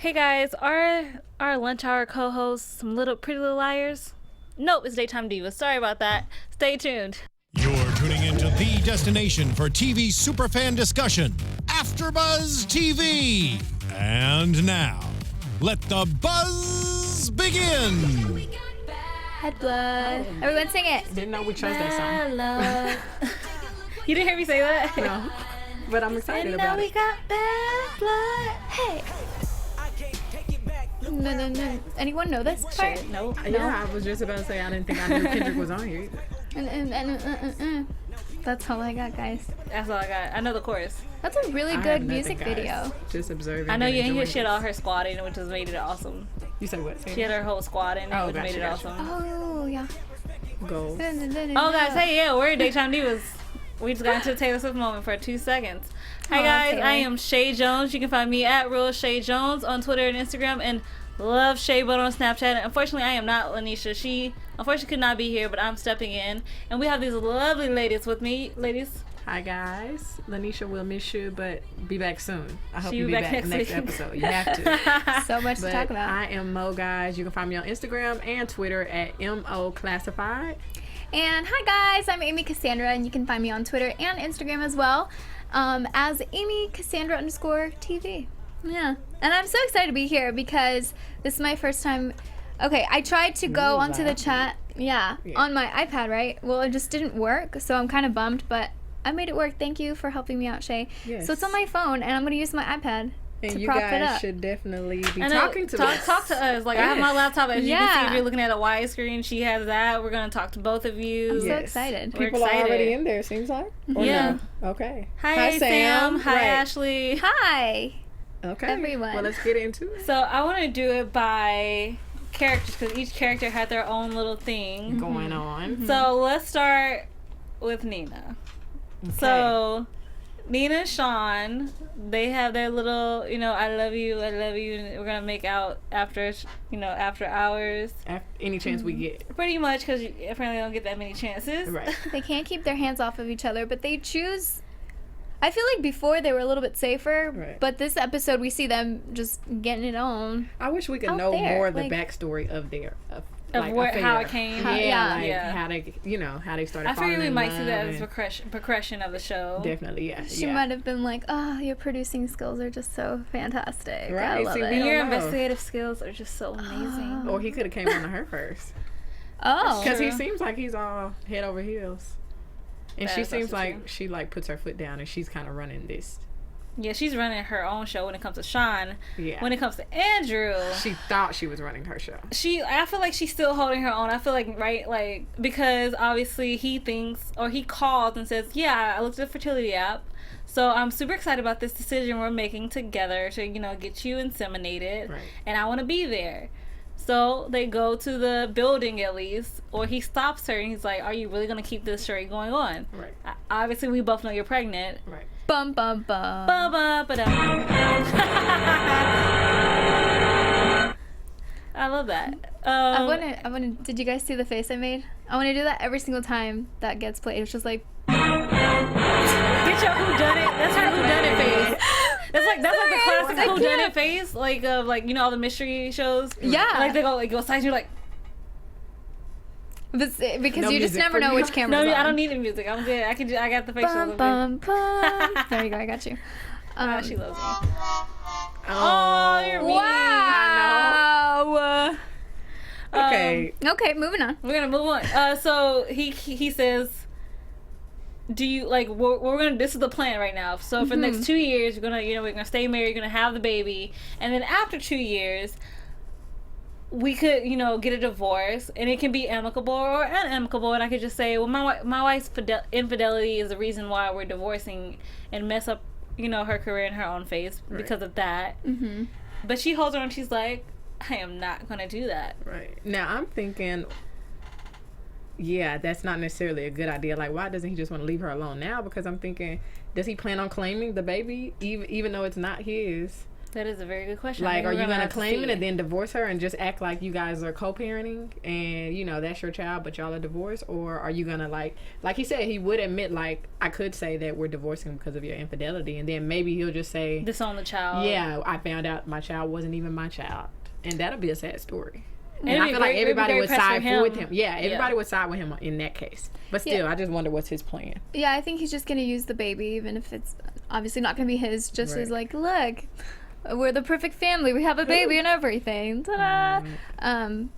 Hey guys, our lunch hour co-hosts some pretty little liars? Nope, it's Daytime Divas. Sorry about that. Stay tuned. You're tuning into the destination for TV superfan discussion, AFTERBUZZ TV. And now, let the buzz begin. Bad blood. Everyone sing it. Didn't know we chose that song. Love. You didn't hear me say that? No, but I'm excited And about now we it. got bad blood. Hey. No. Anyone know this part? Shit, nope. Yeah, I was just about to say I didn't think I knew Kendrick was on here either. That's all I got, guys. That's all I got. I know the chorus. That's a really I have good nothing, music guys. video. Just observing. I know and you ain't hear enjoying shit it. all her squatting, which has made it awesome. You say what? She had her whole squad in it, Oh, which gotcha, made it gotcha. awesome. Oh, yeah. Goals. Oh, guys, hey, yeah, we're Daytime Divas. We just got into the Taylor Swift moment for 2 seconds. Hi, Aw, guys, Taylor. I am Chae Jones. You can find me at Real Chae Jones on Twitter and Instagram, and Love Chae Butt on Snapchat. And unfortunately, I am not Lanisha. She unfortunately could not be here, but I'm stepping in. And we have these lovely ladies with me. Ladies. Hi guys, Lanisha will miss you, but be back soon. I hope She you be be back back next next week. episode. You have to. So much to But talk about. I am Mo, guys. You can find me on Instagram and Twitter at MO Classified. And hi, guys. I'm Amy Cassandra, and you can find me on Twitter and Instagram as well as Amy Cassandra _TV. Yeah. And I'm so excited to be here because this is my first time. Okay, I tried to go onto the chat, on my iPad, right? Well, it just didn't work, so I'm kind of bummed, but I made it work. Thank you for helping me out, Chae. Yes. So it's on my phone, and I'm going to use my iPad And to you prop it guys up. should definitely be I know, talking to us. Talk to us. Like, I have my laptop. As you can see, Yeah. if you're looking at a widescreen, she has that. We're going to talk to both of you. I'm so Yes. excited. We're People are excited. already in there, seems like. Or Yeah. no? Okay. Hi, Sam. Hi, Right. Ashley. Hi. Okay. everyone. Well, let's get into it. So I want to do it by characters because each character had their own little thing. Going on. So let's start with Nina. Okay. So Nina and Sean, they have their little, I love you, and we're gonna make out after, after hours. Any chance we get. Pretty much because you apparently don't get that many chances. Right. They can't keep their hands off of each other, but they choose. I feel like before they were a little bit safer, Right. but this episode we see them just getting it on. I wish we could Out know there, more of the like- backstory of their Of like, how affair. it came. Yeah. How they, how they started. I figure falling we in might see love that as and- progression of the show. Definitely, yeah. She yeah. might have been like, "Oh, your producing skills are just so fantastic. I Right, love see, we it." And your don't know. investigative skills are just so amazing. Or he could have came on to her first, Oh, because he True. seems like he's all head over heels, and That she is seems also like true. she like puts her foot down and she's kind of running this. Yeah, she's running her own show when it comes to Sean. Yeah. When it comes to Andrew, She thought she was running her show. I feel like she's still holding her own. I feel like, right, like, because obviously he thinks, or he calls and says, yeah, I looked at the fertility app, so I'm super excited about this decision we're making together to, get you inseminated, Right. and I want to be there. So they go to the building at least, or he stops her and he's like, are you really going to keep this charade going on? Right. Obviously, we both know you're pregnant. Right. bum bum bum. I love that. I wanna. Did you guys see the face I made? I want to do that every single time that gets played. It's just like. Get your whodunit. That's her whodunit face. That's like the classic I whodunit can't. face, like of all the mystery shows. Yeah. Like they go sides. You're like, Because No you just music never for know you? which camera's no, on. I don't need the music. I'm good. I got the facial. Bum bum bum. There you go. I got you. She loves me. Oh, you're mean. Wow. Okay. Okay, moving on. We're gonna move on. So he says, do you like we're gonna this is the plan right now. So for the next 2 years we're gonna stay married, you're gonna have the baby, and then after 2 years we could get a divorce, and it can be amicable or unamicable, and I could just say, well, my wife's infidelity is the reason why we're divorcing, and mess up her career in her own face because of that. But she holds on and she's like, I am not gonna do that. Right. Now I'm thinking, yeah, that's not necessarily a good idea. Like, why doesn't he just want to leave her alone now? Because I'm thinking, does he plan on claiming the baby even though it's not his? That is a very good question. Like, are you going to claim it see. and then divorce her and just act like you guys are co-parenting and, you know, that's your child, but y'all are divorced? Or are you going to, like he said, he would admit, like, I could say that we're divorcing because of your infidelity. And then maybe he'll just say, disown the child. yeah, I found out my child wasn't even my child. And that'll be a sad story. And It'd I be feel like very- everybody it'd would be very side pressed for with him. him. Yeah, everybody Yeah. would side with him in that case. But still, I just wonder what's his plan. Yeah, I think he's just gonna use the baby, even if it's obviously not gonna be his. Just as like, look, we're the perfect family. We have a baby and everything. Ta-da!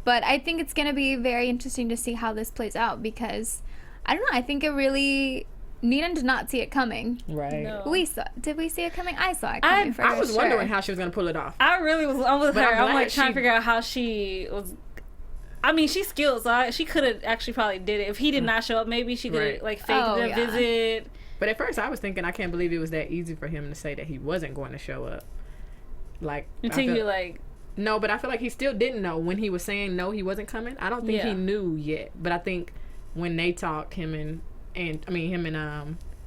But I think it's gonna be very interesting to see how this plays out because I don't know. I think it really. Nina did not see it coming. Right. No. Did we see it coming? I saw it coming for I was sure. wondering how she was going to pull it off. I really was on with But her. I'm I'm glad like trying she- to figure out how she was. I mean, she's skilled, so she could have actually probably did it. If he did not show up, maybe she could have Right. like faked Oh, the yeah. visit. But at first I was thinking, I can't believe it was that easy for him to say that he wasn't going to show up. Like, Until you like, no, but I feel like he still didn't know when he was saying no, he wasn't coming. I don't think he Yeah. knew yet. But I think when they talked, him and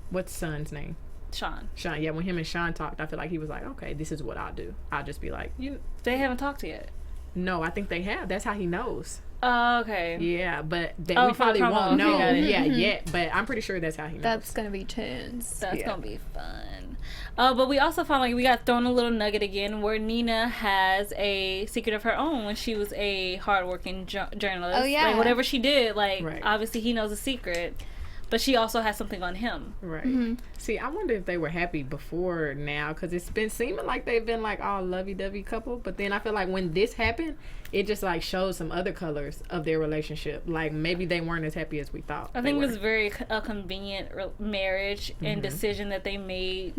what's son's name? Sean. Sean. Yeah, when him and Sean talked, I feel like he was like, okay, this is what I'll do. I'll just be like, They haven't talked yet. no, I think they have. That's how he knows. Oh, okay. Yeah, but that Oh, we for the probably promo. won't Okay, know. got it. Yeah, yet. But I'm pretty sure that's how he knows. That's gonna be tunes. That's Yeah. gonna be fun. But we also found like we got thrown a little nugget again where Nina has a secret of her own when she was a hardworking journalist. Oh, yeah. Like whatever she did, like Right. obviously he knows a secret, but she also has something on him. Right. See, I wonder if they were happy before now, because it's been seeming like they've been like all lovey-dovey couple. But then I feel like when this happened, it just like shows some other colors of their relationship. Like maybe they weren't as happy as we thought. I think it was very a convenient marriage and decision that they made.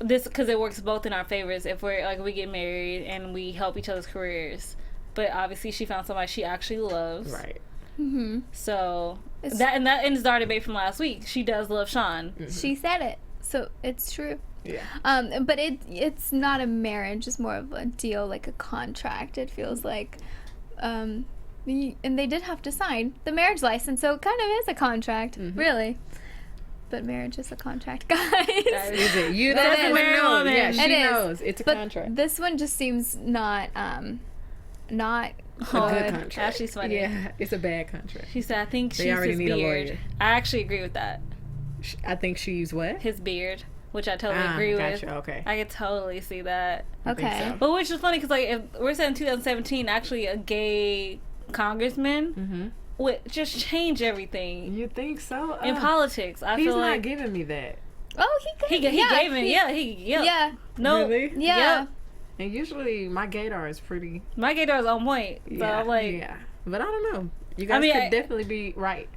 This because it works both in our favors if we're like we get married and we help each other's careers. But obviously, she found somebody she actually loves. Right. So that ends our debate from last week. She does love Sean. She said it, so it's true. Yeah. But it's not a marriage; it's more of a deal, like a contract. It feels like, and they did have to sign the marriage license, so it kind of is a contract, really. But marriage is a contract, guys. Is it? You That's don't a married know. woman. Yeah, she It is. knows. It's a But contract. this one just seems not A good good. contract. Ashley's funny. Yeah, it's a bad contract. She said, "I think They she's already his need a beard." lawyer. I actually agree with that. I think she's what? His beard, which I totally agree with. Gotcha. Okay. I could totally see that. I think Okay. so. But which is funny because like if we're saying 2017, actually a gay congressman would just change everything You think so? in politics. I He's feel not like giving me that. Oh, he he yeah, gave it. Yeah. No. Really? Yeah. Yep. And usually my gaydar is pretty. My gaydar is on point. So Yeah. I'm like, yeah. But I don't know. You guys mean, could I- definitely be right.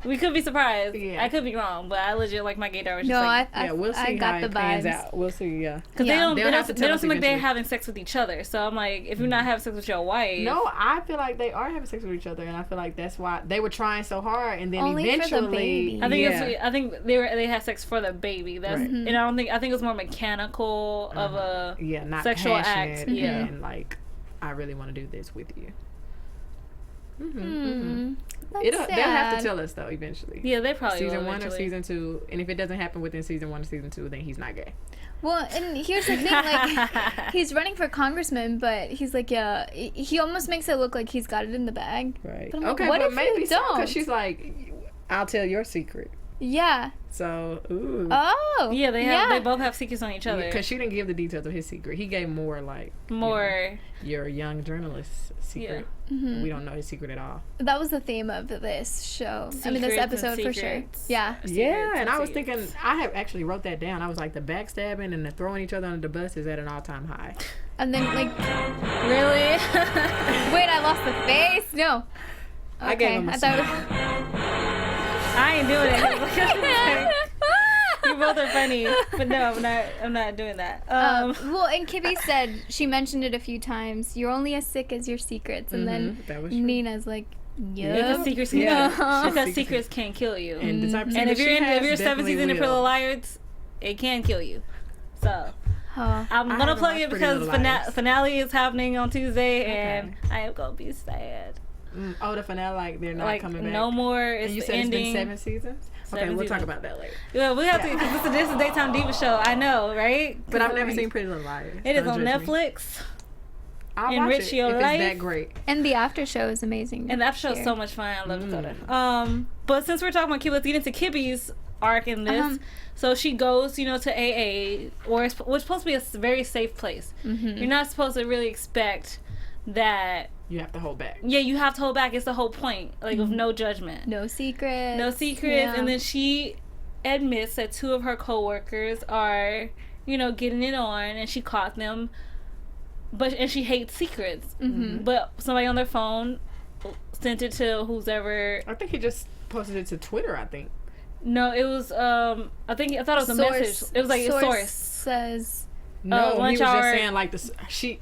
we could be surprised. Yeah. I could be wrong, but I legit like my gaydar was just No, like, I Yeah, we'll see I how got the it pans vibes. out. We'll see. Yeah. because Yeah. they They'll have to don't tell us seem like they're eventually. having sex with each other. So I'm like, if you're not having sex with your wife, No, I feel like they are having sex with each other, and I feel like that's why they were trying so hard, and then Only for the eventually, baby. I think yeah. I think they had sex for the baby. That's Right. and I think it was more mechanical of a yeah, not sexual passionate, act. Yeah. and like I really want to do this with you. That's They'll have to sad. tell us though eventually. Yeah, they probably Season will 1 or eventually. season 2, and if it doesn't happen within season 1 or season 2, then he's not gay. Well, and here's the thing, like, he's running for congressman, but he's like, yeah, he almost makes it look like he's got it in the bag. Right. But I'm like, Okay, what but if maybe you so, don't? because she's like, I'll tell your secret. Yeah. So, ooh. Oh. Yeah, they both have secrets on each other. Because she didn't give the details of his secret. He gave more like More. your young journalist's secret. We don't know his secret at all. That was the theme of this show. I mean, this Secrets and episode for sure. secrets. Yeah. Yeah, and I was secrets. thinking, I have actually wrote that down. I was like, the backstabbing and the throwing each other under the bus is at an all-time high. And then, like, Really? wait, I lost the face? No. Okay. I gave him a thought I ain't doing it. You both are funny, but no, I'm not doing that. well, and Kibby said, she mentioned it a few times, you're only as sick as your secrets. And then That was true. Nina's like, because yep. secrets, Yeah. because secrets can kill you. And the type of And if secret you're she if you're has 7 definitely seasons in Pretty will. Little Liars, it can kill you. So Oh. I'm I gonna haven't plug watched it Pretty because Little Liars. finale is happening on Tuesday, and I am gonna be sad. Oh, the finale, like they're not like coming back. no more. It's and you the said ending. It's been 7 seasons. Okay, we'll talk about that later. Yeah, we have to. Cause this is a Daytime Diva show. I know, right? But I've never seen Pretty Little Liars. It is Don't on judge me. Netflix. I'll Enrich watch it your if life. it's that great. And the after show is amazing. And the after show is so much fun. I love Dakota. But since we're talking about Kibby, let's get into Kibby's arc in this. So she goes, to AA, which is supposed to be a very safe place. You're not supposed to really expect that. You have to hold back. Yeah, you have to hold back. It's the whole point, like with no judgment, no secrets. no secrets. Yeah. And then she admits that 2 of her coworkers are, getting it on, and she caught them. And she hates secrets. But somebody on their phone sent it to whoever. I think he just posted it to Twitter, I think. No, it was I thought it was a message. It was like a source says No, he was lunch hour. just saying like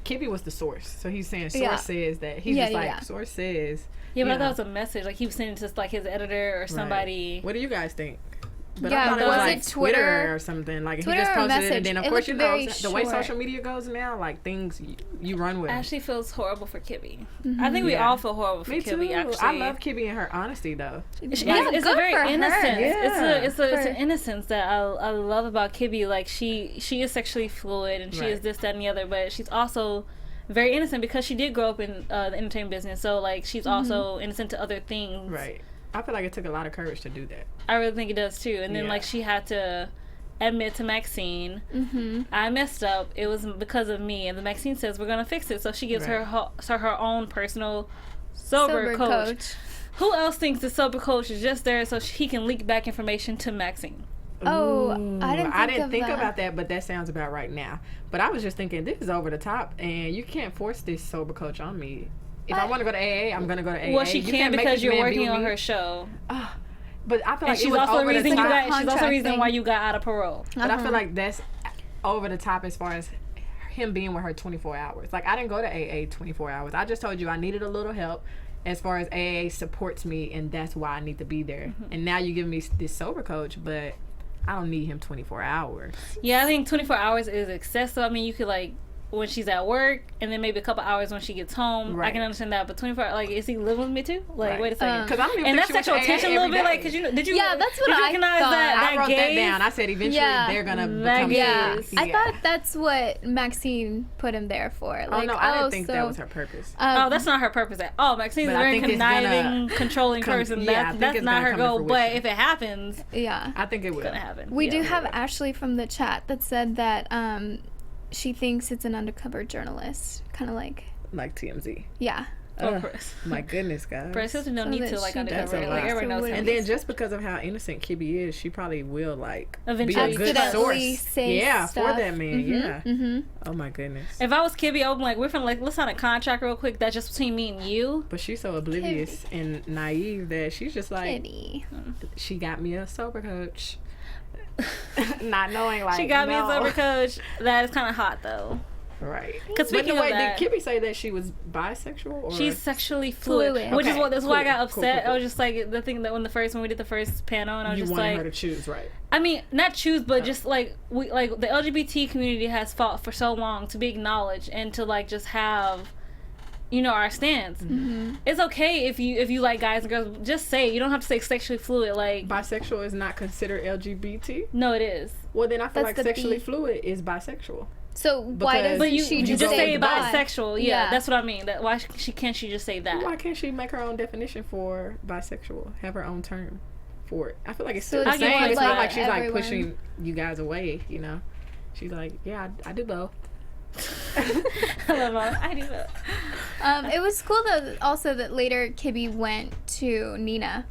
Kibby was the source. So he's saying source says that. He's just like source says. Yeah, but I thought it was a message. Like he was sending it to like his editor or somebody. Right. What do you guys think? But Yeah, I thought it was was it like Twitter or something. Like Twitter he just or posted it, message? and then of It course looked very the way short. social media goes now, like things you run with. Ashley feels horrible for Kibby. I think we all feel horrible for Me Kibby. too. Actually, I love Kibby and her honesty though. It's Yeah, a good very for her. innocence. Yeah. It's an innocence that I love about Kibby. Like she is sexually fluid and she is this, that, and the other, but she's also very innocent because she did grow up in the entertainment business. So like she's also innocent to other things. Right. I feel like it took a lot of courage to do that. I really think it does too. And then like she had to admit to Maxine, I messed up. It was because of me. And the Maxine says we're gonna fix it. So she gives her own personal sober coach. Who else thinks the sober coach is just there so he can leak back information to Maxine? Oh, I didn't think about that, but that sounds about right now. But I was just thinking this is over the top, and you can't force this sober coach on me. If I want to go to AA, I'm going to go to AA. Well, she can't because you're working on me. her show. But I feel like she's it was also over the top. she's also the reason why you got out of parole. But I feel like that's over the top as far as him being with her 24 hours. Like, I didn't go to AA 24 hours. I just told you I needed a little help as far as AA supports me, and that's why I need to be there. And now you give me this sober coach, but I don't need him 24 hours. Yeah, I think 24 hours is excessive. I mean, you could like when she's at work, and then maybe a couple hours when she gets home. Right. I can understand that, but 24 like is he living with me too? Like wait a second, because I don't even and think that's she went sexual to AA tension a little every bit, like day. because did you? Yeah, that's what did you I recognize thought. that I wrote that gaze? down. I said eventually they're gonna become gaze. I thought that's what Maxine put him there for. Like, oh no, I didn't think that was her purpose. Oh, that's not her purpose at all. Maxine's a But I very think it's conniving, controlling come- person. yeah, I think That's it's not gonna her come to goal. But fruition. if it happens, yeah, I think it will. it's gonna happen. we do it have will. Ashley from the chat that said that she thinks it's an undercover journalist, kind of like TMZ. yeah. Oh, Chris. My goodness, guys. But sisters don't need that to like she undercover. That's a Like lot. everyone knows. And And then just because of how innocent Kibby is, she probably will like Eventually be a good accidentally source. say Yeah, stuff. for that man. Yeah. Mm-hmm. Oh my goodness. if I was Kibby, I would be like, we're from like let's sign a contract real quick that's just between me and you. But she's so oblivious and naive that she's just like, Kitty. she got me a sober coach. Not knowing like She got me a no. sober coach. That is kind of hot though. Right. Because But speaking of wait, that, did Kibby say that she was bisexual? Or? she's sexually fluid, Fluid. which is Okay, what that's why I got cool, upset. cool. I was just like the thing that when we did the first panel, and I was you just wanted like, her to choose, right? I mean, not choose, but just like we like the LGBT community has fought for so long to be acknowledged and to like just have, our stance. It's okay if you like guys and girls. Just say it. You don't have to say sexually fluid. Like Bisexual is not considered LGBT. no, it is. Well, then I feel That's like the sexually B. fluid is bisexual. So why Because- doesn't But she you just just say bi? bisexual. Yeah, that's what I mean. That why can't she just say that? Why can't she make her own definition for bisexual? Have her own term for it. I feel like it's still So the it's same. not It's like not like she's like everyone- pushing you guys away. She's like, yeah, I do both. I love her. I do that. It was cool though also that later Kibby went to Nina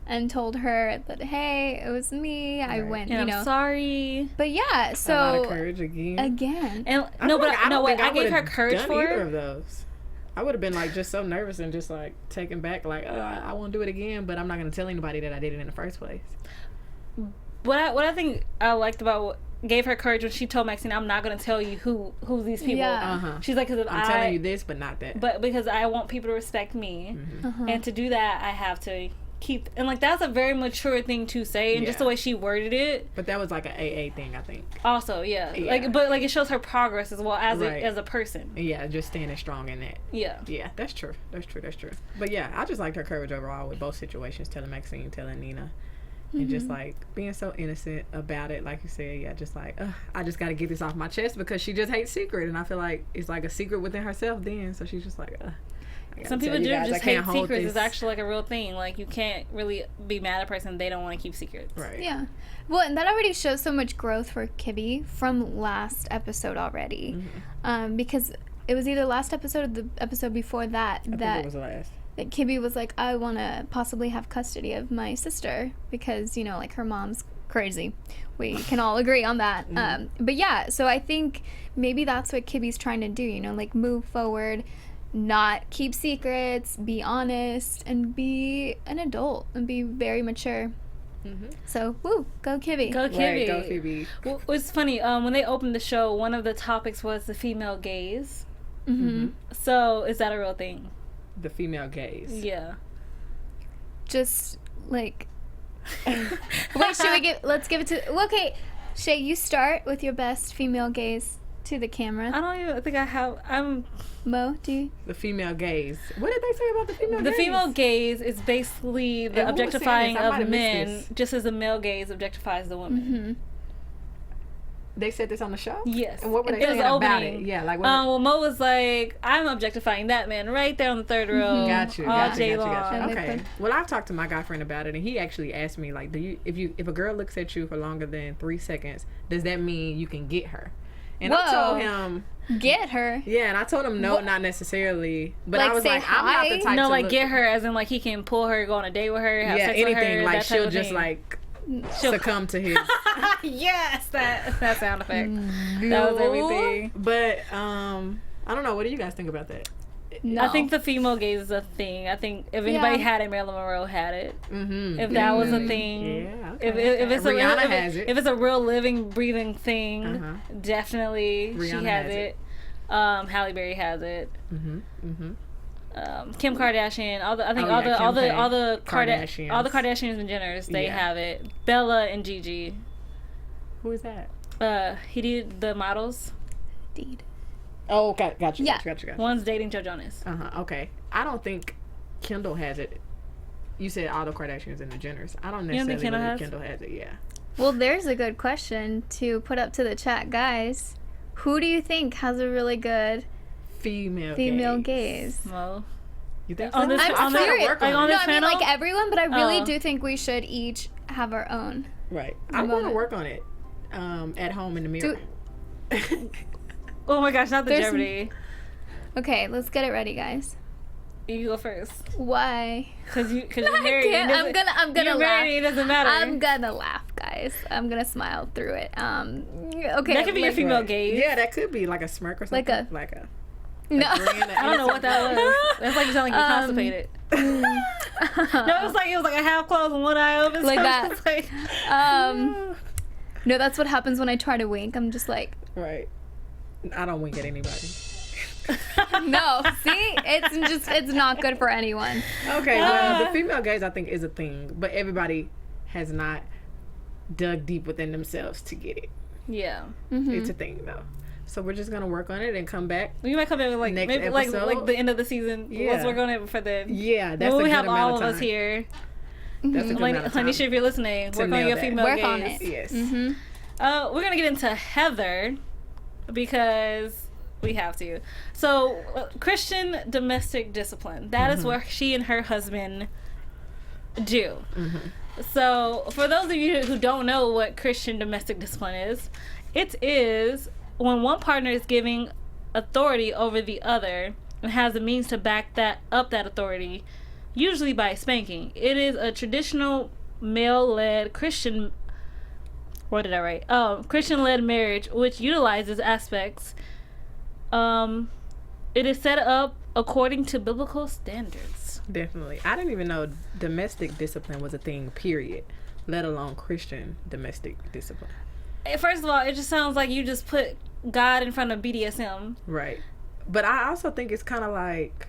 and told her that hey, it was me. I Right. went, And I'm sorry. But yeah, A lot of so courage again. again. And I no, feel but like no, don't wait. think I gave her would've courage done for either it. of those. I would have been like just so nervous and just like taken back, like I won't do it again, but I'm not gonna tell anybody that I did it in the first place. What I think I liked about what gave her courage when she told Maxine, I'm not gonna tell you who these people. Yeah. She's like, because I'm telling you this, but not that. But because I want people to respect me, Uh-huh. and to do that, I have to keep, and like that's a very mature thing to say, and just the way she worded it. But that was like an AA thing, I think. Also, yeah. Like, but like it shows her progress as well as as a person. Yeah, just standing strong in that. Yeah, that's true. But yeah, I just liked her courage overall with both situations, telling Maxine, telling Nina, and just like being so innocent about it. Like you said, yeah, just like I just got to get this off my chest because she just hates secret, and I feel like it's like a secret within herself. Then, so she's just like. Some people do just hate secrets. It's actually like a real thing. Like you can't really be mad at a person they don't want to keep secrets. Right. Yeah. Well, and that already shows so much growth for Kibby from last episode already, because it was either last episode or the episode before that. I think it was the last. That Kibby was like, I want to possibly have custody of my sister because like her mom's crazy. We can all agree on that. But yeah, so I think maybe that's what Kibby's trying to do. Like move forward. Not keep secrets, be honest, and be an adult and be very mature. So, woo, go Kibby. Go Kibby. Right, go Kibby. Well, it's funny, when they opened the show, one of the topics was the female gaze. So, is that a real thing? The female gaze. Yeah. Just, like... Wait, let's give it to... Okay, Chae, you start with your best female gaze to the camera. I don't even think I have... Mo, do you? The female gaze. What did they say about the female gaze? The female gaze is basically the objectifying of men, just as the male gaze objectifies the woman. They said this on the show? Yes. And what were they saying about it? Yeah, like... well, Mo was like, I'm objectifying that man right there on the third row. Got you. Long. Okay. Well, I've talked to my guy friend about it, and he actually asked me, like, if a girl looks at you for longer than 3 seconds, does that mean you can get her? And I told him... Get her? Yeah, and I told him no, not necessarily. But like, I was like, I'm not the type to like get her as in like he can pull her, go on a date with her, have sex anything, with her. Like that she'll type just thing. like succumb to his. Yes, that sound effect. That was everything. But I don't know. What do you guys think about that? No. I think the female gaze is a thing. I think if anybody had it, Marilyn Monroe had it. If that was a thing, if it's Rihanna has it. If it's a real living, breathing thing, definitely Rihanna she has it. Halle Berry has it. Kim Kardashian, all the Kardashians and Jenners, they have it. Bella and Gigi. Who is that? He did the models. Indeed. Oh, okay, gotcha. One's dating Joe Jonas. Okay. I don't think Kendall has it. You said all the Kardashians and the Jenners. I don't necessarily think Kendall has it. Yeah. Well, there's a good question to put up to the chat, guys. Who do you think has a really good female gaze? Well, you think I'm serious. I mean like everyone, but I really do think we should each have our own. Right. I'm going to work on it at home in the mirror. Oh my gosh, not the Jeopardy. Okay, let's get it ready, guys. You go first. Why? Because you're married. I'm gonna you're laugh. Married, it doesn't matter. I'm gonna laugh, guys. I'm gonna smile through it. Okay. That could be your female gaze. Yeah, that could be like a smirk or something. Like a no. I don't know what that was. That's like you sound like you're constipated. No, it was like a half closed and one eye open. Like so that. Like, no, that's what happens when I try to wink. I'm just like. Right. I don't wink at anybody. No, see, it's not good for anyone. Okay, well, the female gaze I think is a thing, but everybody has not dug deep within themselves to get it. Yeah, it's a thing though. So we're just gonna work on it and come back. We might come back with like next maybe episode. like the end of the season. Yeah. Let's work on it for then. Yeah, that's when a we good have amount all of of time. us here. That's a good amount of time. Tanisha, if you're listening, work on your female work gaze. on it. Yes. We're gonna get into Heather because we have to. So, Christian domestic discipline. That is what she and her husband do. So, for those of you who don't know what Christian domestic discipline is, it is when one partner is giving authority over the other and has the means to back that authority, usually by spanking. It is a traditional male-led Christian... What did I write? Oh, Christian-led marriage, which utilizes aspects... it is set up according to biblical standards. Definitely. I didn't even know domestic discipline was a thing, period, let alone Christian domestic discipline. First of all, it just sounds like you just put God in front of BDSM. Right. But I also think it's kind of like,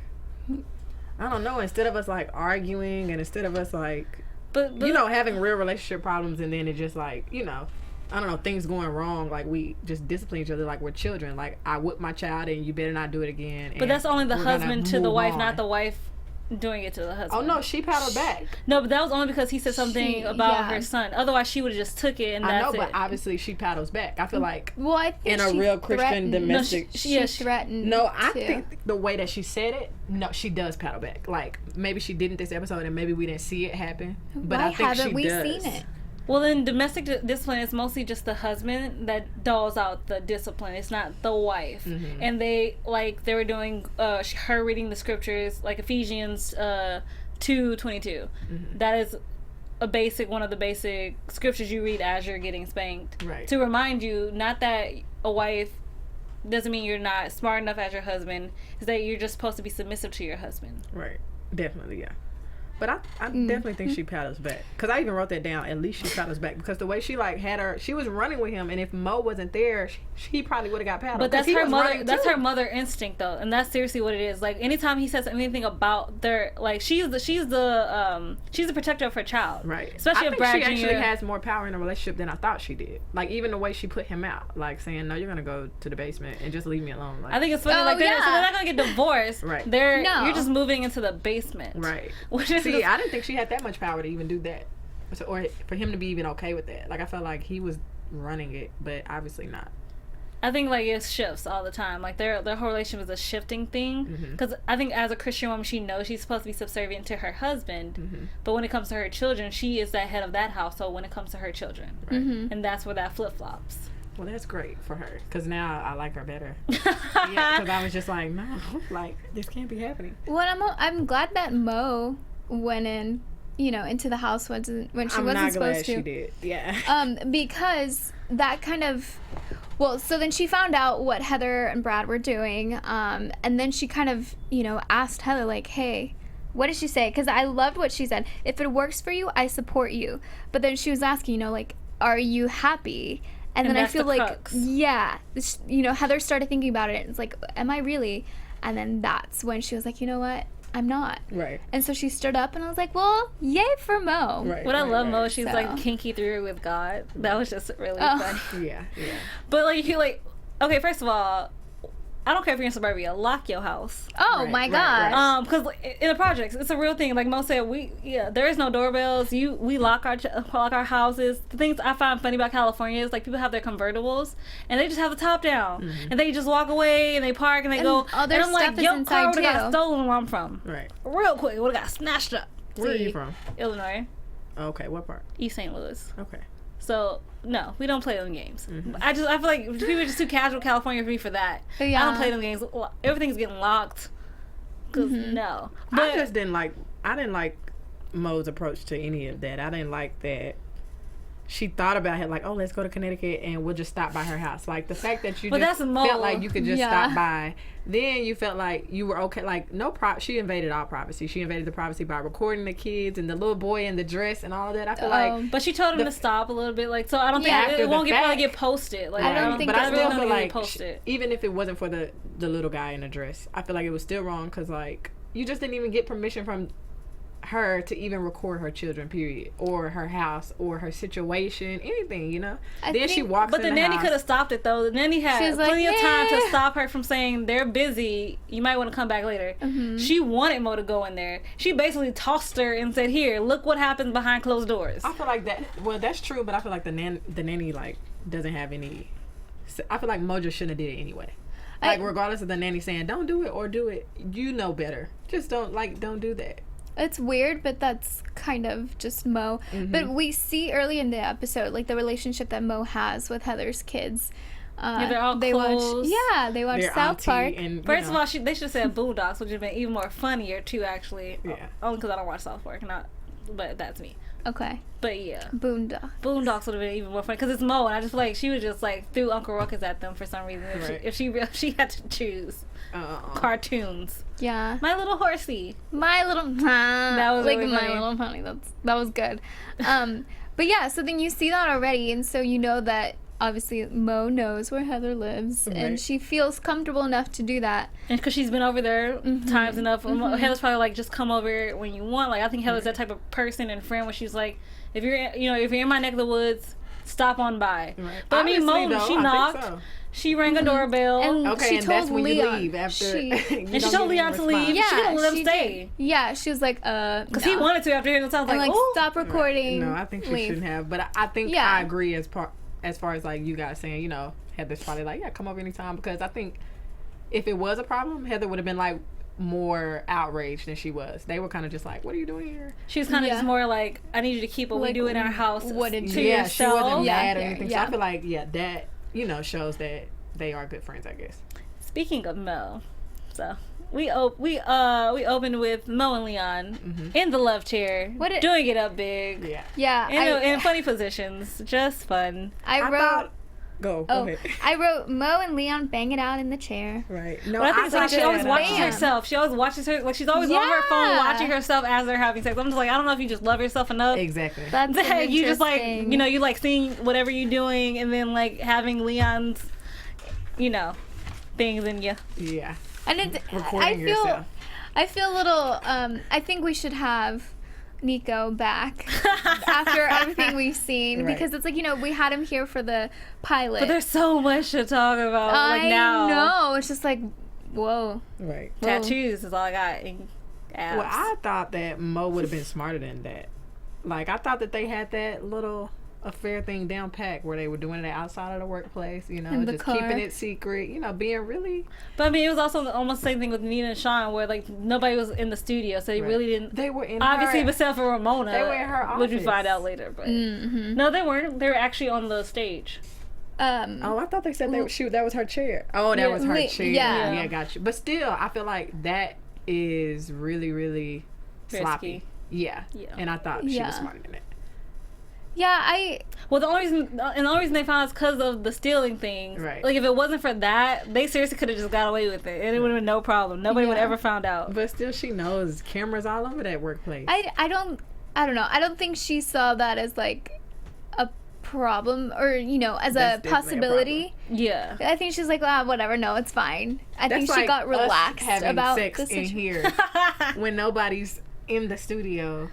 I don't know. Instead of us like arguing, and instead of us like, but you know, having real relationship problems, and then it just like, you know, I don't know, things going wrong. Like we just discipline each other like we're children. Like I whip my child, and you better not do it again. But that's only the husband to the wife, on. not the wife doing it to the husband. Oh no, she paddled back. No, but that was only because he said something about her son. Otherwise, she would have just took it and that's I know, it. but obviously she paddles back. I feel like I think in a real Christian domestic, she threatened. No, I too. think the way that she said it, no, she does paddle back. Like maybe she didn't this episode, and maybe we didn't see it happen. But Why I think haven't she we does. seen it? Well, then domestic discipline is mostly just the husband that doles out the discipline. It's not the wife. Mm-hmm. And they were doing her reading the scriptures, like Ephesians 2:22. Mm-hmm. That is one of the basic scriptures you read as you're getting spanked. Right. To remind you, not that a wife doesn't mean you're not smart enough as your husband, is that you're just supposed to be submissive to your husband. Right. Definitely, yeah. But I definitely think she paddles back. Because I even wrote that down. At least she paddles back. Because the way she, like, had her... She was running with him. And if Mo wasn't there, she probably would have got paddled. But that's her mother... That's her mother instinct, though. And that's seriously what it is. Like, anytime he says anything about their... Like, she's the protector of her child. Right. Especially if Brad she actually Jr. has more power in a relationship than I thought she did. Like, even the way she put him out. Like, saying, no, you're going to go to the basement and just leave me alone. Like, I think it's funny. So they're not going to get divorced. Right. You're just moving into the basement. Right. See, I didn't think she had that much power to even do that, or for him to be even okay with that. Like I felt like he was running it, but obviously not. I think like it shifts all the time. Like their whole relationship is a shifting thing. Because I think as a Christian woman, she knows she's supposed to be subservient to her husband. But when it comes to her children, she is the head of that household. When it comes to her children, Right. And that's where that flip flops. Well, that's great for her, because now I like her better. Yeah, because I was just like, no, like this can't be happening. Well, I'm glad that Mo went in, into the house when she wasn't supposed to. She did. Yeah. Because that kind of, so then she found out what Heather and Brad were doing, and then she kind of, asked Heather like, hey, what did she say? Because I loved what she said. If it works for you, I support you. But then she was asking, like, are you happy? And then I feel like, crux. Heather started thinking about it. It's like, am I really? And then that's when she was like, you know what? I'm not. Right. And so she stood up, and I was like, well, yay for Mo. Right. What I love Mo, she's So. like kinky through with God. That was just really funny. Yeah. But like you like, okay, first of all, I don't care if you're in suburbia, lock your house. Oh my gosh. Because in the projects, it's a real thing. Like Mo said, there is no doorbells. We lock our houses. The things I find funny about California is like people have their convertibles and they just have the top down and they just walk away and they park and they go. All their and I'm stuff like, is yo, inside car would have got too. stolen where I'm from. Right. Real quick, would have got snatched up. Where are you from? Illinois, Okay. What part? East St. Louis. Okay. So no, we don't play them games. I feel like people are just too casual California for me for that. Yeah. I don't play them games. Everything's getting locked. Cause no, but I just didn't like. I didn't like Mo's approach to any of that. I didn't like that. She thought about it like, oh, let's go to Connecticut and we'll just stop by her house. Like the fact that you But just that's Mo. felt like you could just Yeah. stop by. Then you felt like you were okay. Like she invaded all privacy. She invaded the privacy by recording the kids and the little boy in the dress and all of that. I feel like. But she told him to stop a little bit, like so. I don't think Yeah. it won't probably get posted. Like I don't think but it I will. still really feel don't like get posted. even if it wasn't for the little guy in the dress, I feel like it was still wrong because like you just didn't even get permission from her to even record her children, period, or her house, or her situation, anything, Then she walks. But in the nanny could have stopped it though. The nanny had She was like, plenty of time to "Yeah." stop her from saying they're busy. You might want to come back later. She wanted Mo to go in there. She basically tossed her and said, "Here, look what happens behind closed doors." I feel like that. Well, that's true, but I feel like the nanny like doesn't have any. I feel like Mo just shouldn't have did it anyway. Like regardless of the nanny saying don't do it or do it, you know better. Just don't do that. It's weird, but that's kind of just Mo. But we see early in the episode, like, the relationship that Mo has with Heather's kids. They're all close. They watch Their South Park. auntie and, First of all, they should have said Boondocks, which would have been even more funnier too. Actually, Yeah. Only because I don't watch South Park, but that's me. Okay. But yeah, Boondock. Boondocks would have been even more funny because it's Mo, and I just feel like she was just like threw Uncle Ruckus at them for some reason. If she had to choose cartoons, Yeah. My Little Horsey. My Little... That was like really My funny. Little Pony. That was good. But yeah, so then you see that already, and so you know that obviously Mo knows where Heather lives, Right. and she feels comfortable enough to do that. And because she's been over there times enough, Heather's probably like, just come over when you want. Like, I think Heather's that type of person and friend where she's like, if you're in my neck of the woods, stop on by. Right. But I mean, Honestly, Mo, though, she I think knocked. so. She rang a doorbell. And Okay, she and told that's when Leon, you leave after. And she told Leon to leave. She could have let him she stay. did. Yeah, she was like, Because he wanted to after hearing the sounds and like, like, oh. stop recording. No, I think she leave. shouldn't have. But I think Yeah. I agree as far as like you guys saying, you know, Heather's probably like, yeah, come over anytime, because I think if it was a problem, Heather would have been like more outraged than she was. They were kind of just like, what are you doing here? She was kind of just more like, I need you to keep what we Like, do in our house what did to you- Yeah, she yourself. wasn't mad or Yeah, anything. yeah. So I feel like, yeah, that, you know, shows that they are good friends, I guess. Speaking of Mo, so we opened with Mo and Leon in the love chair, doing it up big. Yeah. Yeah, In funny positions, just fun. I wrote. Go Oh, ahead. I wrote Mo and Leon bang it out in the chair. Right. No, But I think it's like she always watches bam. herself. She always watches her, like she's always on her phone Yeah. watching herself as they're having sex. I'm just like, I don't know if you just love yourself enough. Exactly. That's That you just like, interesting. you like seeing whatever you're doing and then like having Leon's, things in you. Yeah. And it's, Recording yourself. I feel a little. I think we should have Nico back after everything we've seen, Right. because it's like, we had him here for the pilot. But there's so much to talk about. Like now, know. It's just like, whoa. Right. tattoos is all I got. And abs. Well, I thought that Mo would have been smarter than that. Like, I thought that they had that little affair thing down pat where they were doing it outside of the workplace, In the just car. keeping it secret, being really. But I mean, it was also almost the same thing with Nina and Sean, where like nobody was in the studio, so they Right. really didn't. They were in Obviously, her, except for Ramona, They were in her which we office. find out later. But Mm-hmm. no, they weren't. They were actually on the stage. Oh, I thought they said that was her chair. Oh, that Yeah. was her chair. Yeah. Yeah, got you. But still, I feel like that is really, really sloppy. Risky. Yeah. Yeah. And I thought she Yeah. was smarter than that. Yeah, Well, the only reason they found out is because of the stealing thing. Right. Like if it wasn't for that, they seriously could have just got away with it, and it would have been no problem. Nobody would Yeah. ever found out. But still, she knows cameras all over that workplace. I don't know. I don't think she saw that as like a problem, or as That's a definitely a possibility. Yeah. I think she's like, whatever, no, it's fine. I That's think she like got us relaxed having about sex the in situation. here when nobody's in the studio.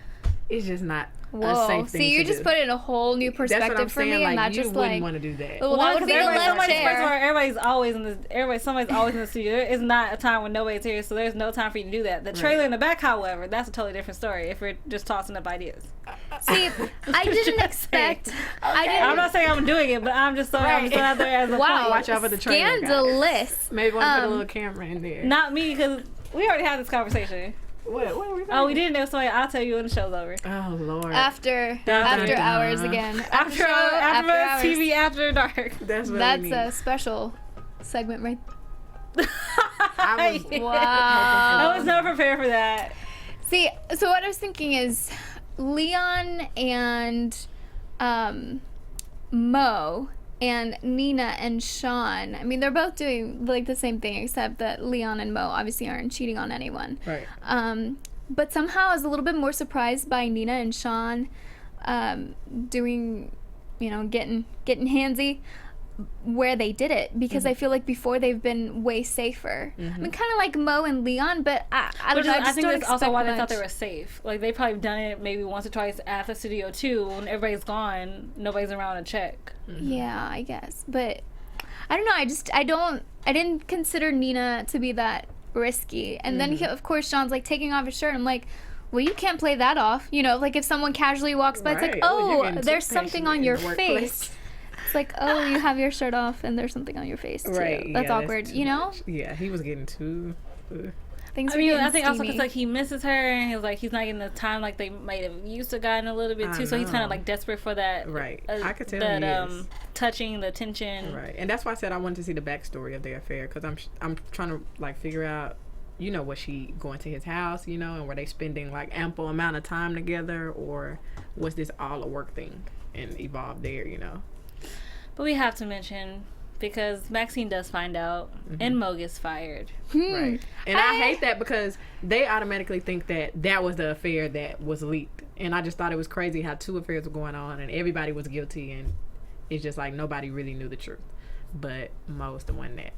It's just not a Whoa. safe thing See, you to just do. put it in a whole new That's what I'm perspective for saying. me, and Like, not you just wouldn't like, want to do that. well, that would be the left somebody's chair. Everybody's always somebody's always in the studio. There is not a time when nobody's here, so there's no time for you to do that. The trailer in the back, however, that's a totally different story. If we're just tossing up ideas, See, I didn't expect. I didn't. I'm not saying I'm doing it, but I'm just throwing I'm just throwing out there as a Wow, point. Watch out for the trailer, guys. scandalous. Maybe want to put a little camera in there. Not me, because we already had this conversation. What are we Oh, we didn't know, so I'll tell you when the show's over. Oh, Lord. After dun, hours dun. again. After hours. TV After Dark. That's what That's we a need. special segment, right? I was Wow. I was not prepared for that. See, so what I was thinking is Leon and Mo and Nina and Sean. I mean, they're both doing like the same thing, except that Leon and Mo obviously aren't cheating on anyone. Right. But somehow I was a little bit more surprised by Nina and Sean doing, getting handsy where they did it, because I feel like before they've been way safer. I mean, kind of like Mo and Leon, but I don't know. I just think don't that's also expect why they much. thought they were safe. Like they probably done it maybe once or twice at the studio too. When everybody's gone, nobody's around to check. Yeah, I guess. But I don't know. I didn't consider Nina to be that risky. And then, of course, Sean's like taking off his shirt. I'm like, well, you can't play that off. Like if someone casually walks by, it's like, Right. Oh, you're getting there's too something passionate on in your the workplace. face. It's like, oh, you have your shirt off and there's something on your face, too. Right. That's yeah, awkward, too know? much. Yeah, he was getting too. Things I were mean, getting I think also steamy. because like he misses her, and he's like he's not getting the time like they might have used to gotten a little bit too. So he's kind know. of like desperate for that. Right. I could tell that he is. touching, the attention. Right. And that's why I said I wanted to see the backstory of their affair, because I'm trying to like figure out, was she going to his house, and were they spending like ample amount of time together, or was this all a work thing and evolved there, But we have to mention, because Maxine does find out, and Mo gets fired. Right. And I hate that, because they automatically think that was the affair that was leaked. And I just thought it was crazy how two affairs were going on and everybody was guilty, and It's just like nobody really knew the truth, but Mo was the one that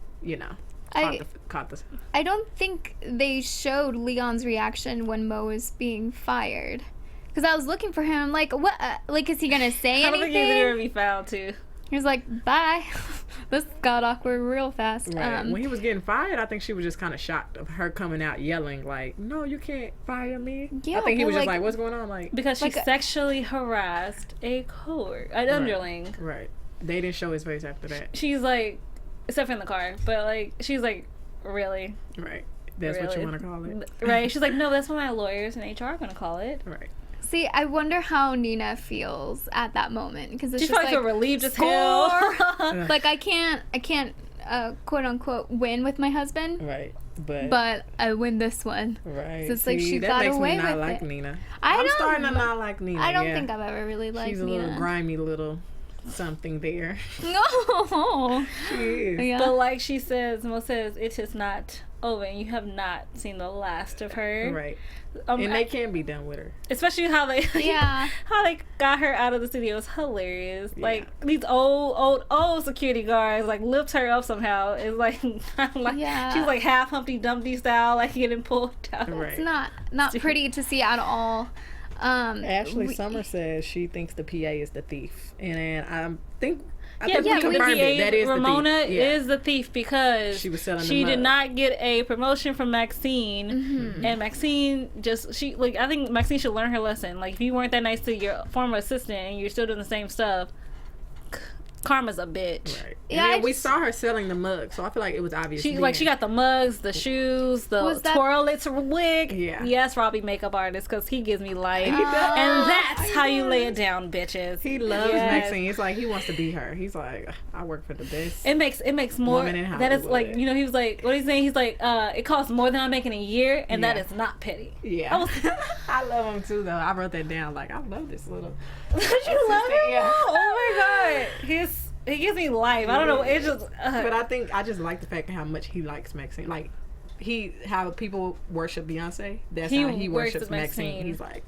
caught the. I don't think they showed Leon's reaction when Mo was being fired, because I was looking for him. Like, what? Like, is he gonna say anything? I don't think he's gonna be fouled too. He was like, bye. This got awkward real fast. Right. When he was getting fired, I think she was just kind of shocked of her coming out yelling like, "No, you can't fire me." Yeah, I think he was just like, "What's going on?" Like, because she sexually harassed an underling. Right. They didn't show his face after that. She's like, except for in the car, but like, she's like, really? Right. That's really what you want to call it. Right. She's like, no, that's what my lawyers and HR are going to call it. Right. See, I wonder how Nina feels at that moment, because it's she's just probably like, feel relieved as hell. Like, I can't quote unquote win with my husband. Right. But I win this one. Right. So it's like she that got makes away me not with like it. Nina. I'm starting to not like Nina. I don't think I've ever really liked Nina. She's a little grimy little something there. No. She is. Yeah. But like she says, Mo says, it is not over, and you have not seen the last of her. Right. And they can be done with her. Especially how they how they got her out of the studio is hilarious. Yeah. Like these old security guards like lift her up somehow. It's like she's like half Humpty Dumpty style, like getting pulled out. Right. It's not pretty to see at all. Ashley Summer says she thinks the PA is the thief, and I think we confirmed it. That is Ramona the thief. Yeah. is the thief because she did not get a promotion from Maxine, and Maxine I think Maxine should learn her lesson. Like, if you weren't that nice to your former assistant and you're still doing the same stuff, karma's a bitch. Right. Yeah, we saw her selling the mugs, so I feel like it was obvious. She got the mugs, the shoes, the twirlets wig. Yeah. Yes, Robbie, makeup artist, because he gives me life. He does. And that's how you lay it down, bitches. He loves Maxine. It's like he wants to be her. He's like, I work for the best. It makes more. That is like, he was like, what he's saying. He's like, it costs more than I'm making a year, and that is not petty. Yeah. I love him too, though. I wrote that down. Like, I love this little. Did you love him? Yeah. Oh my god. He gives me life. I don't know. It's just. But I just like the fact of how much he likes Maxine. Like, how people worship Beyonce. That's how he worships Maxine. He's like,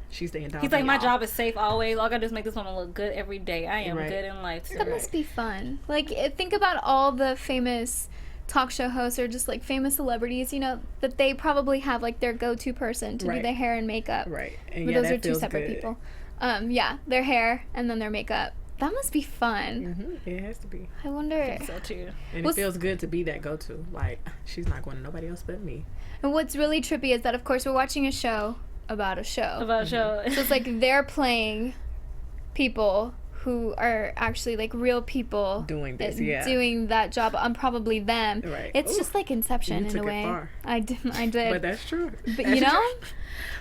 she's the end all. He's like, my job is safe always. All I gotta do is make this woman look good every day. I am good in life too. That must be fun. Like, think about all the famous talk show hosts or just like famous celebrities, that they probably have like their go-to person to do their hair and makeup. Right. And but those are two separate people. Their hair and then their makeup. That must be fun. Mm-hmm. It has to be. I wonder. I think so too. And it feels good to be that go-to. Like, she's not going to nobody else but me. And what's really trippy is that, of course, we're watching a show about a show. So it's like they're playing people who are actually like real people doing this, doing that job. I'm probably them. Right. It's just like Inception in a way. Far. I did. But that's true. But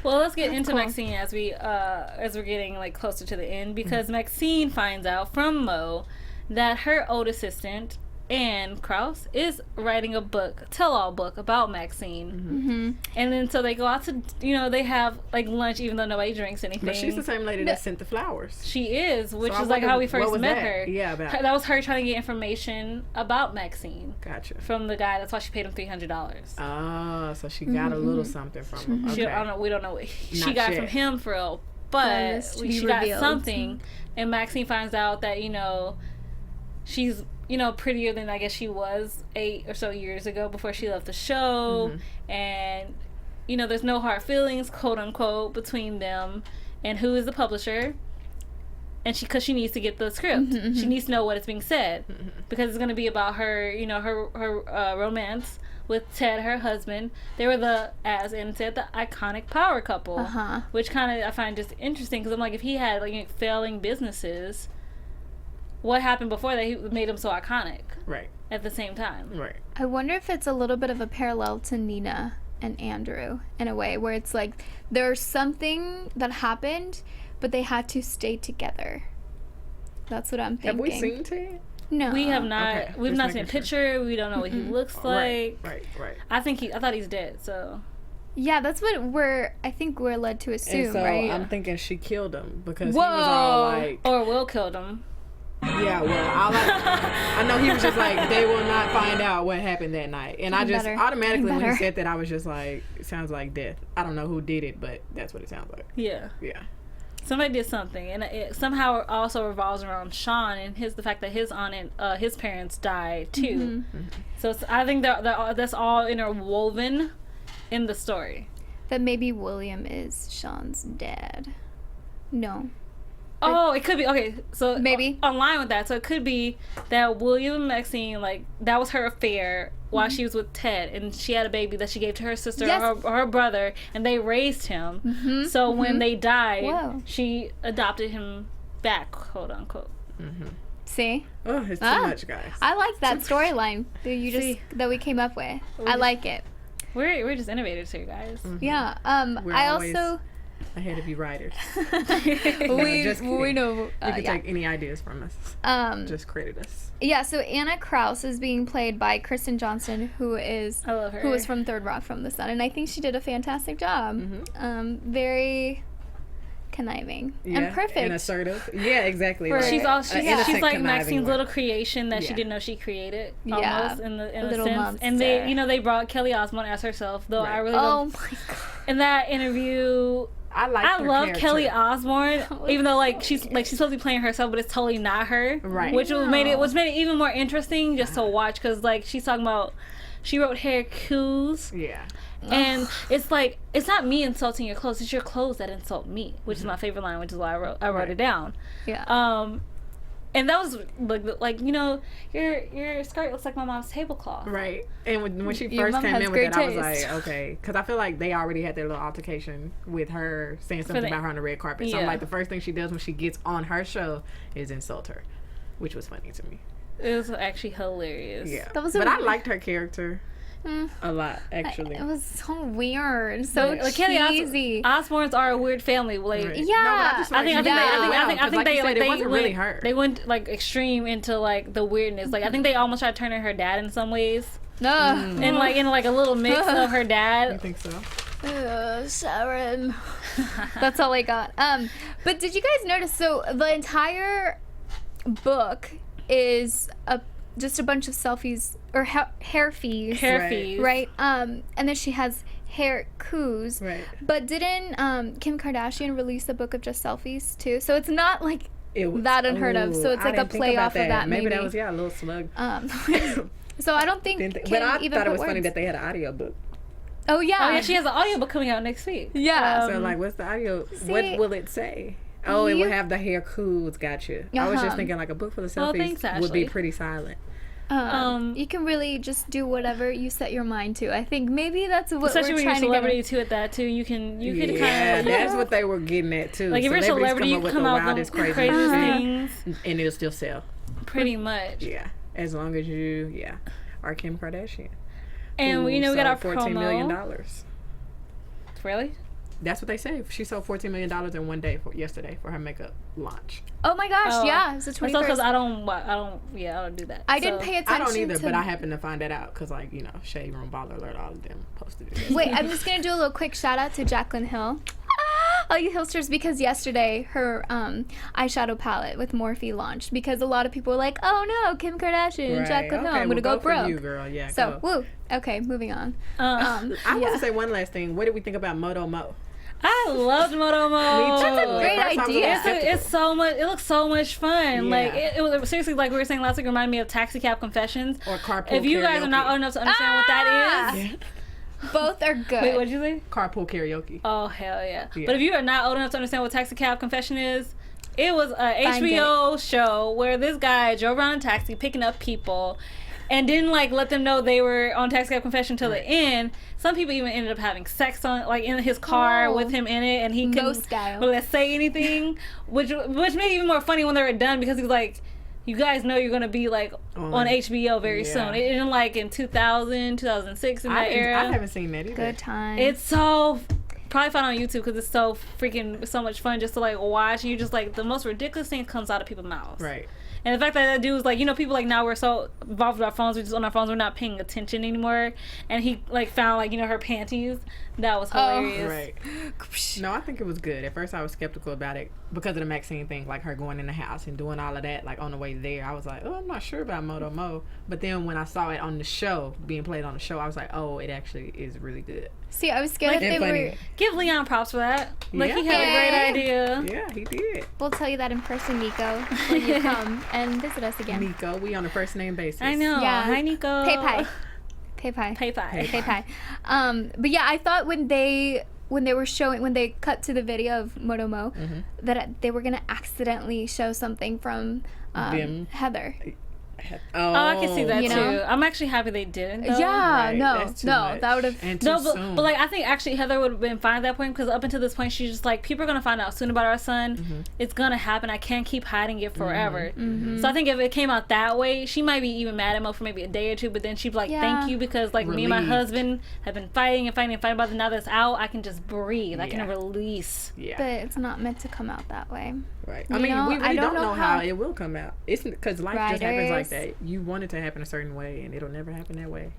well, let's get into Maxine as we're getting like closer to the end, because Maxine finds out from Mo that her old assistant Anne Krause is writing a tell-all book about Maxine. And then so they go out to, they have like lunch, even though nobody drinks anything. But she's the same lady that sent the flowers. She is, which is like how we first met her. Yeah, that was her trying to get information about Maxine. Gotcha. From the guy. That's why she paid him $300. Oh, so she got a little something from him. Okay. We don't know what she got from him for real, but she got something. And Maxine finds out that she's prettier than I guess she was 8 or so years ago before she left the show. And there's no hard feelings, quote unquote, between them. And who is the publisher? And because she needs to get the script, she needs to know what is being said, because it's going to be about her, her romance with Ted, her husband. They were as Ann said, the iconic power couple, which kind of I find just interesting, because I'm like, if he had like failing businesses, what happened before that he made him so iconic? Right. At the same time. Right. I wonder if it's a little bit of a parallel to Nina and Andrew in a way, where it's like there's something that happened, but they had to stay together. That's what I'm thinking. Have we seen Ted? No. We have not. Okay. We've not seen a picture. We don't know what he looks like. Right. I thought he's dead, so. Yeah, that's what I think we're led to assume, and so right? I'm thinking she killed him, because he was all like... Or Will killed him. Yeah, well, I know he was just like, they will not find out what happened that night. And I just automatically, when he said that, I was just like, it sounds like death. I don't know who did it, but that's what it sounds like. Yeah. Yeah. Somebody did something, and it somehow also revolves around Sean and the fact that his aunt and his parents died too. So I think that's all interwoven in the story. That maybe William is Sean's dad. No. Oh, it could be. Okay, so maybe online with that. So it could be that William and Maxine, like, that was her affair while she was with Ted, and she had a baby that she gave to her sister or her brother, and they raised him. So when they died, she adopted him back, quote unquote. See? Oh, it's too much, guys. I like that storyline that we came up with. I like it. We're just innovators here, guys. Yeah. We're I always also ahead of you writers. we know. You can take any ideas from us. Just credit us. Yeah. So Anna Kraus is being played by Kristen Johnston, who is I love her. who is from Third Rock from the Sun, and I think she did a fantastic job. Very conniving and perfect and assertive. Yeah, exactly. She's innocent, like conniving Maxine's one. little creation that she didn't know she created. Almost in a little sense. monster. And they brought Kelly Osbourne as herself, though I really Oh love. my god. In that interview, I love character. Kelly Osbourne, even though she's supposed to be playing herself, but it's totally not her. Right. Which made it even more interesting just to watch, because she's talking about she wrote Hercules. Yeah. And it's like, it's not me insulting your clothes, it's your clothes that insult me, which is my favorite line, which is why I wrote it down. Yeah. And that was like your skirt looks like my mom's tablecloth. Right. And when she Your first mom came has in with great it, I was taste. like, okay, because I feel like they already had their little altercation with her saying something about her on the red carpet. So I'm like, the first thing she does when she gets on her show is insult her, which was funny to me. It was actually hilarious. Yeah. But I liked her character a lot, actually. It was so weird, so Kelly cheesy. Osbournes are a weird family. Like, Right. Yeah. No, but I just I think it wasn't really her. They went extreme into the weirdness. Like, I think they almost tried turning her dad in some ways. No. And in a little mix of her You dad. think so? Sharon. That's all I got. But did you guys notice? So the entire book is just a bunch of selfies or hair fees. Hair fees. Right. And then she has hair coups. Right. But didn't Kim Kardashian release a book of just selfies too? So it's not like that unheard of. So it's like a play off of that. Maybe that was a little slug. So I don't think Kim but I even thought it was put funny words. that they had an audio book. Oh yeah. Oh yeah, she has an audiobook coming out next week. Yeah. So what's the audio? What will it say? Oh, it will have the hair coups. Gotcha. I was just thinking a book full of selfies thanks, would be Ashley. pretty silent. You can really just do whatever you set your mind to. I think maybe that's what Especially we're when you're a trying to celebrity get. too. At that too, you can Yeah, kind of that's what they were getting at too. like if you're a celebrity, you with come the out wildest, with craziest craziest shit, things. and it'll still sell. Pretty much. Yeah, as long as you are Kim Kardashian. And we got our $14 million. promo. Really? That's what they say. She sold $14 million in one day yesterday for her makeup launch. Oh my gosh! Yeah, it's the 21st. Because I don't do that. I didn't pay attention. I don't either, to... but I happened to find that out because, Shade Room, Baller Alert, all of them posted it. Wait, I'm just gonna do a little quick shout out to Jaclyn Hill. All you Hillsters, because yesterday her eyeshadow palette with Morphe launched because a lot of people were like, "Oh no, Kim Kardashian and Jaclyn Hill, I'm gonna go broke." For you, girl. Yeah. So woo. Okay, moving on. I want to say one last thing. What did we think about Moto Mo? I loved Motomo. Me too. That's a great idea. It's so much. It looks so much fun. Yeah. Like it was seriously, like we were saying last week, reminded me of Taxi Cab Confessions. Or Carpool If you guys Karaoke. are not old enough to understand what that is, Both are good. wait, what'd you say? Carpool Karaoke. Oh hell yeah. Yeah. But if you are not old enough to understand what Taxi Cab Confession is, it was a Find HBO show where this guy drove around in a taxi picking up people. And didn't let them know they were on Taxi Cab Confession till the end. Some people even ended up having sex in his car Oh. with him in it, and he couldn't Ghost style. really say anything, which made it even more funny when they were done because he was like, "You guys know you're gonna be on HBO very soon." It didn't in 2000, 2006 in that era. I haven't seen that either. Good time. It's so probably find it on YouTube because it's so much fun just to watch. And you just the most ridiculous thing comes out of people's mouths. Right. And the fact that that dude was like, you know, people like now we're so involved with our phones, we're just on our phones, we're not paying attention anymore. And he like found like, you know, her panties. That was hilarious. Right. No, I think it was good. At first I was skeptical about it because of the Maxine thing, like her going in the house and doing all of that, like on the way there. I was like, oh, I'm not sure about Moto Mo. But then when I saw it on the show, being played on the show, I was like, oh, it actually is really good. See, I was scared if they were... Give Leon props for that. Like, he had a great idea. Yeah, he did. We'll tell you that in person, Nico, when you come and visit us again. Nico, we on a first name basis. I know. Yeah. Hi, Nico. Pay pie. Pay pie. Pay pie. Pay pie. But yeah, I thought when they cut to the video of Motomo, that they were gonna accidentally show something from Heather. Oh, I can see that you too. know? I'm actually happy they didn't. Though. Yeah, Right, no, that's too no, much. that would have. And too No, soon. but like I think actually Heather would have been fine at that point because up until this point she's just like people are gonna find out soon about our son. It's gonna happen. I can't keep hiding it forever. So I think if it came out that way, she might be even mad at Mo for maybe a day or two. But then she'd be like, "Thank you," because like me and my husband have been fighting about it. Now that it's out, I can just breathe. I can release. Yeah. But it's not meant to come out that way. Right. You I mean, know, we really I don't know how it will come out. It's because life just happens like Writers. that. You want it to happen a certain way, and it'll never happen that way.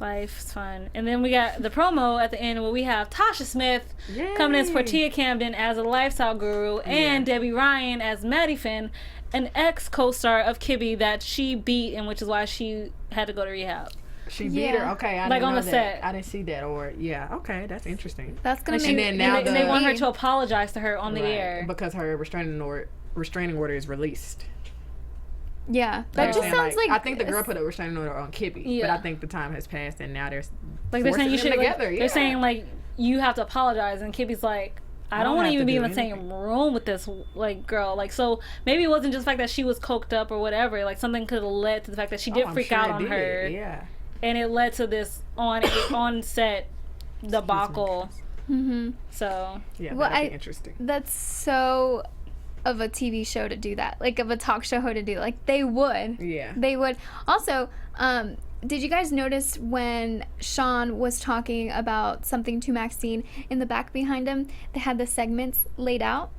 Life's fun. And then we got the promo at the end where we have Tasha Smith Yay. coming as Portia Camden as a lifestyle guru and Debbie Ryan as Maddie Finn, an ex co-star of Kibby that she beat and which is why she had to go to rehab. She beat her. Okay, I Like didn't on know the that. set. I didn't see that. Or okay, that's interesting. That's gonna And, make. then now and they want her to apologize to her on the air. because her restraining order is released. Yeah, that just saying, sounds like. I think the girl put a restraining order on Kibby, but Yeah. I think the time has passed and now there's Like they're saying you should. together. They're saying like you have to apologize, and Kibby's like, I don't want to even be in the same room with this like girl. Like so maybe it wasn't just the fact that she was coked up or whatever. Like something could have led to the fact that she did freak out on her. Yeah. And it led to this on set debacle. So Yeah, Well, that'd be interesting. That's so of a TV show to do that, like of a talk show to do. Like they would. Yeah. They would. Also, did you guys notice when Sean was talking about something to Maxine in the back behind him? They had the segments laid out.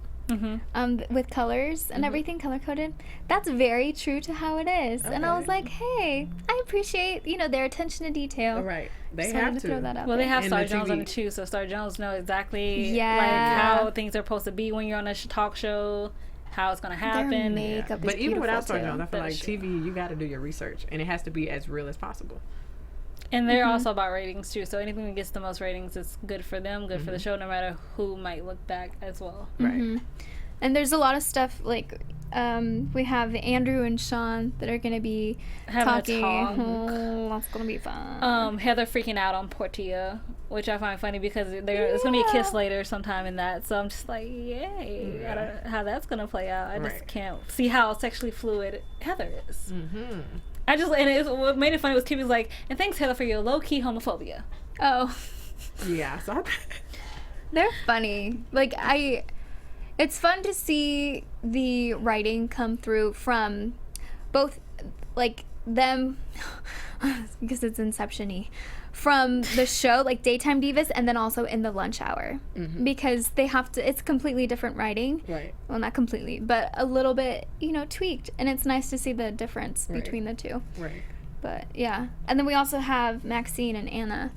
With colors and everything color coded. That's very true to how it is. And I was like, hey, I appreciate their attention to detail. All right. They So I wanted have to throw to. that out well, they there. have And Star the Jones on TV. it too, so Star Jones know exactly like Yeah. how things are supposed to be when you're on a talk show, how it's gonna Their happen. makeup is But even without beautiful, Star Jones, I feel That like is true. TV, you got to do your research, and it has to be as real as possible. And they're also about ratings too. So anything that gets the most ratings is good for them, good for the show, no matter who might look back as well. Right. And there's a lot of stuff like we have Andrew and Sean that are gonna be Having talking. a talk. Oh, that's gonna be fun. Heather freaking out on Portia, which I find funny because it's gonna be a kiss later sometime in that. So I'm just like, yay! I don't know how that's gonna play out. I just can't see how sexually fluid Heather is. What made it funny was Kimmy's like, and thanks Heather for your low key homophobia. Oh, Yeah. So they're funny. Like it's fun to see the writing come through from both, like them, because it's Inception-y, from the show, like Daytime Divas, and then also in the lunch hour, because they have to. It's completely different writing. Right. Well, not completely, but a little bit, tweaked, and it's nice to see the difference between the two. Right. But yeah, and then we also have Maxine and Anna.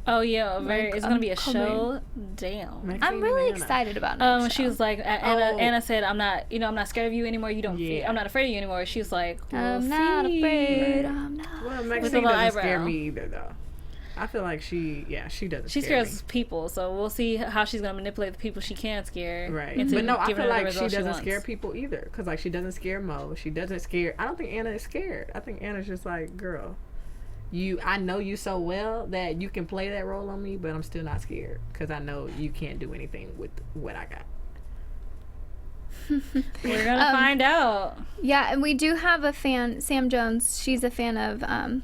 Oh yeah, it's gonna be a coming. show. Damn. Maxine I'm really and Anna. excited about it. She was like, Anna said, I'm not scared of you anymore. You don't. Yeah. I'm not afraid of you anymore. She was like, I'm we'll not see. afraid. I'm not. Well, the Maxine little doesn't scare eyebrow. me either, though. I feel like she doesn't. She scare scares me. people, so we'll see how she's gonna manipulate the people she can scare. Right. into But no, I giving feel her the like she result doesn't wants. scare people either. Because, like, she doesn't scare Mo. She doesn't scare... I don't think Anna is scared. I think Anna's just like, girl, I know you so well that you can play that role on me, but I'm still not scared. Because I know you can't do anything with what I got. We're gonna find out. Yeah, and we do have a fan, Sam Jones. She's a fan of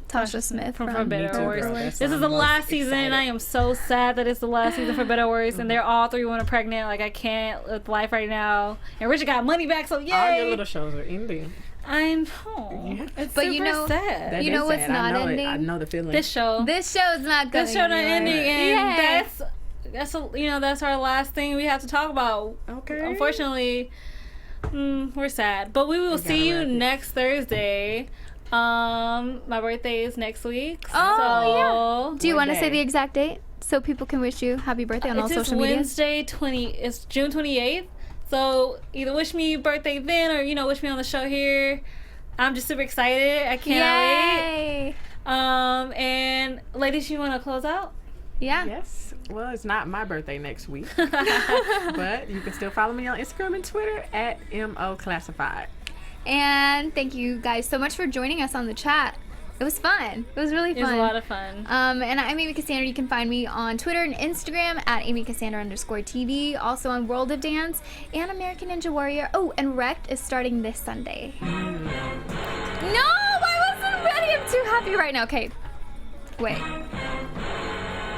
Tasha Smith from from Better too, or Worse. girl. That's This why is the I'm most last season, and I excited. am so sad that it's the last season for Better or Worse, and they're all three women pregnant. Like I can't with life right now. And Richard got money back, so yay! All your little shows are ending. I know. Yeah. It's But super you know- sad. That You is know what's sad. not I know ending? I know the feeling. This show. This show's not going This show not ending, and Yeah. that's that's our last thing we have to talk about. Okay. Unfortunately, We're sad. But we will see you next Thursday. My birthday is next week. Oh, yeah. Do you want to say the exact date so people can wish you happy birthday on all social media? It's June 28th. So either wish me birthday then or, wish me on the show here. I'm just super excited. I can't wait. And ladies, you want to close out? Yeah. Yes. Well, it's not my birthday next week. But you can still follow me on Instagram and Twitter at MOClassified. And thank you guys so much for joining us on the chat. It was fun. It was really fun. It was a lot of fun. And I'm Amy Cassandra. You can find me on Twitter and Instagram at AmyCassandra_TV. Also on World of Dance and American Ninja Warrior. Oh, and Wrecked is starting this Sunday. No, I wasn't ready. I'm too happy right now. Okay, wait.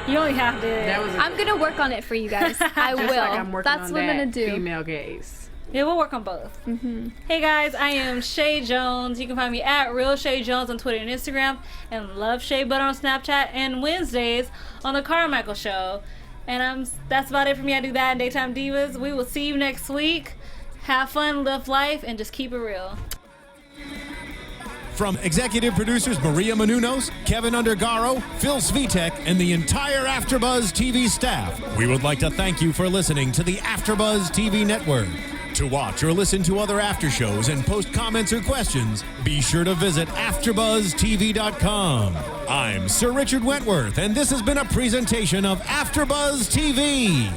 You only have to. I'm gonna work on it for you guys. I will. Like I'm working That's on what I'm gonna do. Female gaze. Yeah, we'll work on both. Hey guys, I am Chae Jones. You can find me at Real Chae Jones on Twitter and Instagram, and Love Chae Butter on Snapchat, and Wednesdays on the Carmichael Show. And that's about it for me. I do that in Daytime Divas. We will see you next week. Have fun, live life, and just keep it real. From executive producers Maria Menounos, Kevin Undergaro, Phil Svitek, and the entire AfterBuzz TV staff, we would like to thank you for listening to the AfterBuzz TV network. To watch or listen to other after shows and post comments or questions, be sure to visit AfterBuzzTV.com. I'm Sir Richard Wentworth, and this has been a presentation of AfterBuzz TV.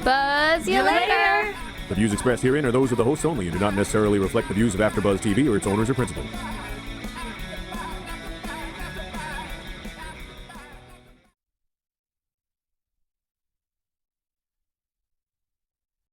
Buzz you later. The views expressed herein are those of the hosts only and do not necessarily reflect the views of AfterBuzz TV or its owners or principals.